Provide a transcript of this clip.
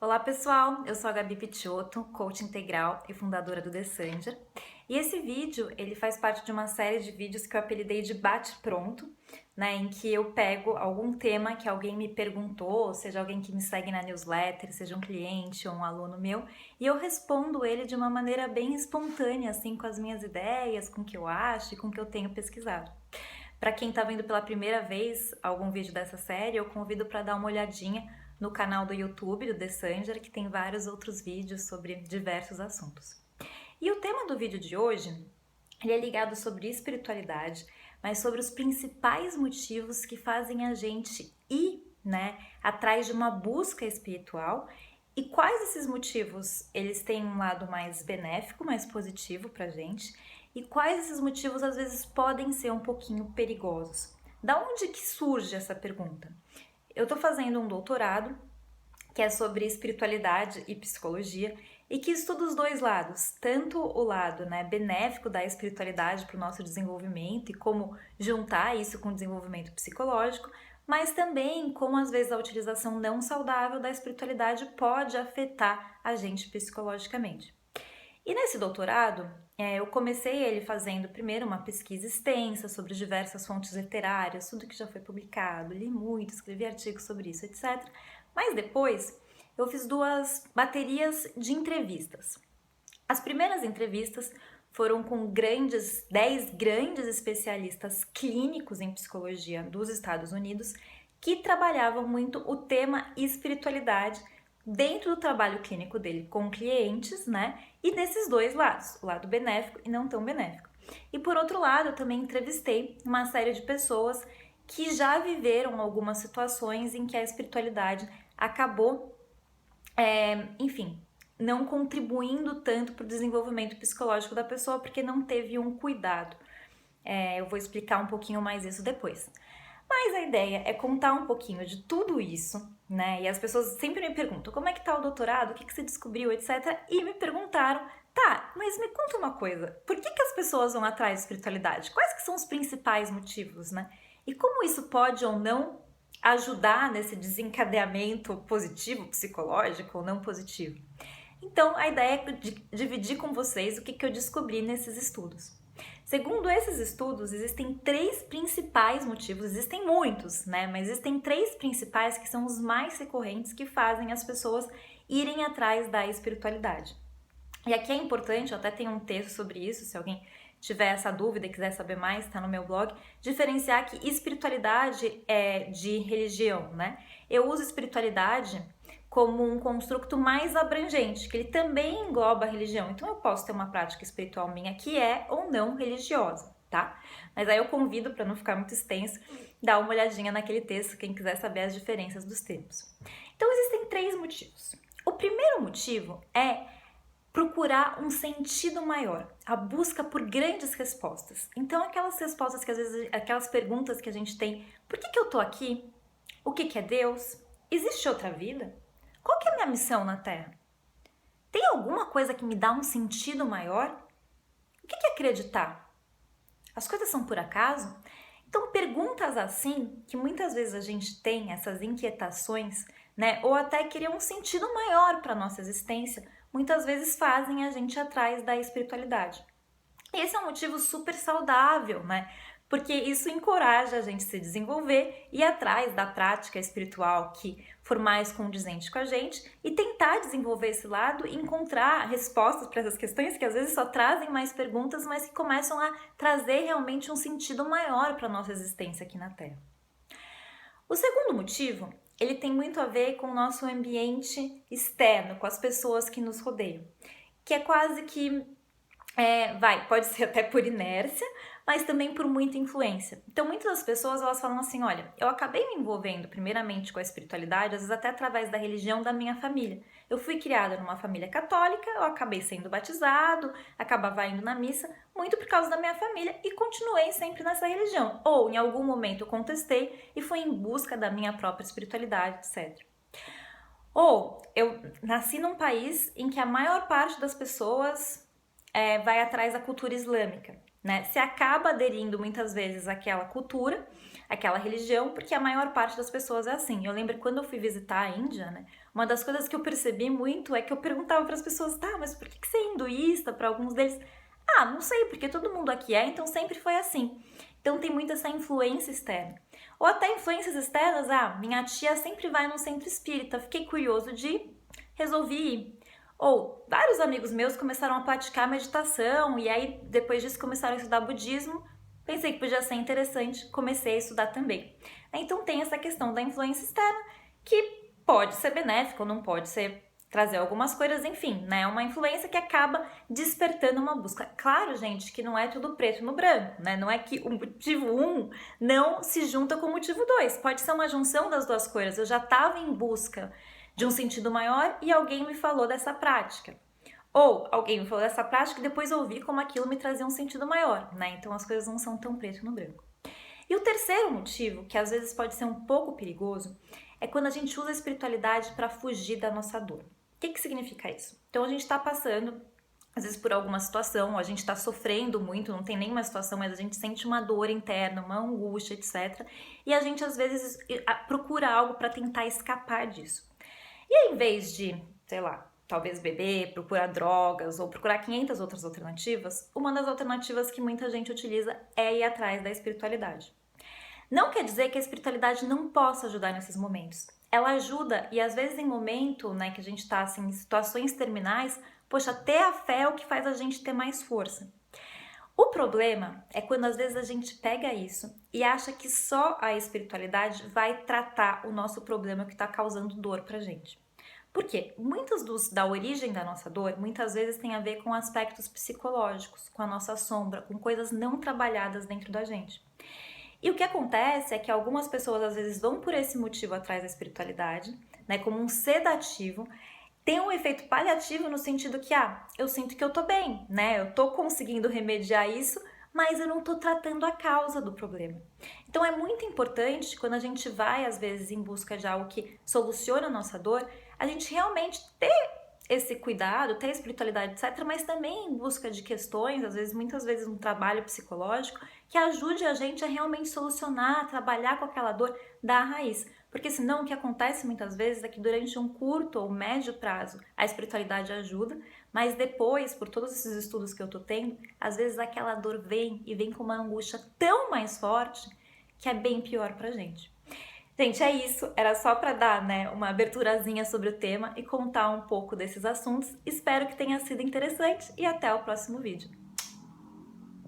Olá pessoal, eu sou a Gabi Picciotto, coach integral e fundadora do The Sanger. E esse vídeo, ele faz parte de uma série de vídeos que eu apelidei de bate-pronto, né, em que eu pego algum tema que alguém me perguntou, seja alguém que me segue na newsletter, seja um cliente ou um aluno meu, e eu respondo ele de uma maneira bem espontânea, assim, com as minhas ideias, com o que eu acho e com o que eu tenho pesquisado. Para quem está vendo pela primeira vez algum vídeo dessa série, eu convido para dar uma olhadinha no canal do YouTube do The Sanger, que tem vários outros vídeos sobre diversos assuntos. E o tema do vídeo de hoje, ele é ligado sobre espiritualidade, mas sobre os principais motivos que fazem a gente ir, atrás de uma busca espiritual e quais esses motivos eles têm um lado mais benéfico, mais positivo pra gente e quais esses motivos às vezes podem ser um pouquinho perigosos. Da onde que surge essa pergunta? Eu tô fazendo um doutorado que é sobre espiritualidade e psicologia e que estuda os dois lados, tanto o lado benéfico da espiritualidade para o nosso desenvolvimento e como juntar isso com o desenvolvimento psicológico, mas também como às vezes a utilização não saudável da espiritualidade pode afetar a gente psicologicamente. E nesse doutorado, eu comecei ele fazendo primeiro uma pesquisa extensa sobre diversas fontes literárias, tudo que já foi publicado, li muito, escrevi artigos sobre isso, etc. Mas depois eu fiz 2 baterias de entrevistas. As primeiras entrevistas foram com 10 grandes especialistas clínicos em psicologia dos Estados Unidos que trabalhavam muito o tema espiritualidade dentro do trabalho clínico dele com clientes, e desses dois lados, o lado benéfico e não tão benéfico. E por outro lado, eu também entrevistei uma série de pessoas que já viveram algumas situações em que a espiritualidade acabou, não contribuindo tanto para o desenvolvimento psicológico da pessoa porque não teve um cuidado. Eu vou explicar um pouquinho mais isso depois. Mas a ideia é contar um pouquinho de tudo isso, E as pessoas sempre me perguntam como é que tá o doutorado, o que você descobriu, etc. E me perguntaram, tá, mas me conta uma coisa, por que as pessoas vão atrás de espiritualidade? Quais que são os principais motivos, E como isso pode ou não ajudar nesse desencadeamento positivo, psicológico ou não positivo? Então, a ideia é dividir com vocês o que eu descobri nesses estudos. Segundo esses estudos, existem 3 principais motivos, existem muitos, mas existem 3 principais que são os mais recorrentes que fazem as pessoas irem atrás da espiritualidade. E aqui é importante, eu até tenho um texto sobre isso, se alguém tiver essa dúvida e quiser saber mais, está no meu blog, diferenciar que espiritualidade é de religião, Eu uso espiritualidade como um construto mais abrangente, que ele também engloba a religião. Então eu posso ter uma prática espiritual minha que é ou não religiosa, tá? Mas aí eu convido, para não ficar muito extenso, dar uma olhadinha naquele texto, quem quiser saber as diferenças dos termos. Então existem 3 motivos. O primeiro motivo é procurar um sentido maior, a busca por grandes respostas. Então aquelas respostas que às vezes, aquelas perguntas que a gente tem, por que eu tô aqui? O que é Deus? Existe outra vida? Qual que é a minha missão na Terra? Tem alguma coisa que me dá um sentido maior? O que é acreditar? As coisas são por acaso? Então, perguntas assim, que muitas vezes a gente tem essas inquietações, ou até querer um sentido maior para a nossa existência, muitas vezes fazem a gente ir atrás da espiritualidade. E esse é um motivo super saudável, Porque isso encoraja a gente a se desenvolver e ir atrás da prática espiritual que for mais condizente com a gente e tentar desenvolver esse lado e encontrar respostas para essas questões que às vezes só trazem mais perguntas, mas que começam a trazer realmente um sentido maior para a nossa existência aqui na Terra. O segundo motivo, ele tem muito a ver com o nosso ambiente externo, com as pessoas que nos rodeiam, que é quase que pode ser até por inércia, mas também por muita influência. Então, muitas das pessoas, elas falam assim, olha, eu acabei me envolvendo primeiramente com a espiritualidade, às vezes até através da religião da minha família. Eu fui criada numa família católica, eu acabei sendo batizado, acabava indo na missa, muito por causa da minha família e continuei sempre nessa religião. Ou, em algum momento, eu contestei e fui em busca da minha própria espiritualidade, etc. Ou, eu nasci num país em que a maior parte das pessoas vai atrás da cultura islâmica, Se acaba aderindo muitas vezes àquela cultura, aquela religião, porque a maior parte das pessoas é assim. Eu lembro quando eu fui visitar a Índia, né? Uma das coisas que eu percebi muito é que eu perguntava para as pessoas, tá, mas por que você é hinduísta? Para alguns deles, ah, não sei, porque todo mundo aqui é, então sempre foi assim. Então tem muito essa influência externa. Ou até influências externas, ah, minha tia sempre vai num centro espírita, fiquei curioso de ir, resolvi ir. Ou vários amigos meus começaram a praticar meditação e aí depois disso começaram a estudar budismo, pensei que podia ser interessante, comecei a estudar também. Então tem essa questão da influência externa que pode ser benéfica ou não pode ser, trazer algumas coisas, enfim, né? Uma influência que acaba despertando uma busca. Claro, gente, que não é tudo preto no branco, né? Não é que o motivo 1 não se junta com o motivo 2. Pode ser uma junção das duas coisas. Eu já estava em busca de um sentido maior e alguém me falou dessa prática. Ou alguém me falou dessa prática e depois eu ouvi como aquilo me trazia um sentido maior, né? Então as coisas não são tão preto no branco. E o terceiro motivo, que às vezes pode ser um pouco perigoso, é quando a gente usa a espiritualidade para fugir da nossa dor. O que significa isso? Então a gente está passando, às vezes por alguma situação, ou a gente está sofrendo muito, não tem nenhuma situação, mas a gente sente uma dor interna, uma angústia, etc. E a gente às vezes procura algo para tentar escapar disso. E ao invés de, sei lá, talvez beber, procurar drogas ou procurar 500 outras alternativas, uma das alternativas que muita gente utiliza é ir atrás da espiritualidade. Não quer dizer que a espiritualidade não possa ajudar nesses momentos. Ela ajuda e às vezes em momento, né, que a gente está assim, em situações terminais, poxa, ter a fé é o que faz a gente ter mais força. O problema é quando às vezes a gente pega isso e acha que só a espiritualidade vai tratar o nosso problema que está causando dor pra gente. Por quê? Muitos da origem da nossa dor, muitas vezes tem a ver com aspectos psicológicos, com a nossa sombra, com coisas não trabalhadas dentro da gente. E o que acontece é que algumas pessoas às vezes vão por esse motivo atrás da espiritualidade, né, como um sedativo, tem um efeito paliativo no sentido que, eu sinto que eu tô bem, né, eu tô conseguindo remediar isso, mas eu não tô tratando a causa do problema. Então é muito importante, quando a gente vai às vezes em busca de algo que soluciona a nossa dor, a gente realmente ter esse cuidado, ter a espiritualidade, etc., mas também em busca de questões, às vezes, muitas vezes um trabalho psicológico, que ajude a gente a realmente solucionar, trabalhar com aquela dor da raiz. Porque senão o que acontece muitas vezes é que durante um curto ou médio prazo a espiritualidade ajuda, mas depois, por todos esses estudos que eu tô tendo, às vezes aquela dor vem e vem com uma angústia tão mais forte que é bem pior pra gente. Gente, é isso. Era só para dar, né, uma aberturazinha sobre o tema e contar um pouco desses assuntos. Espero que tenha sido interessante e até o próximo vídeo.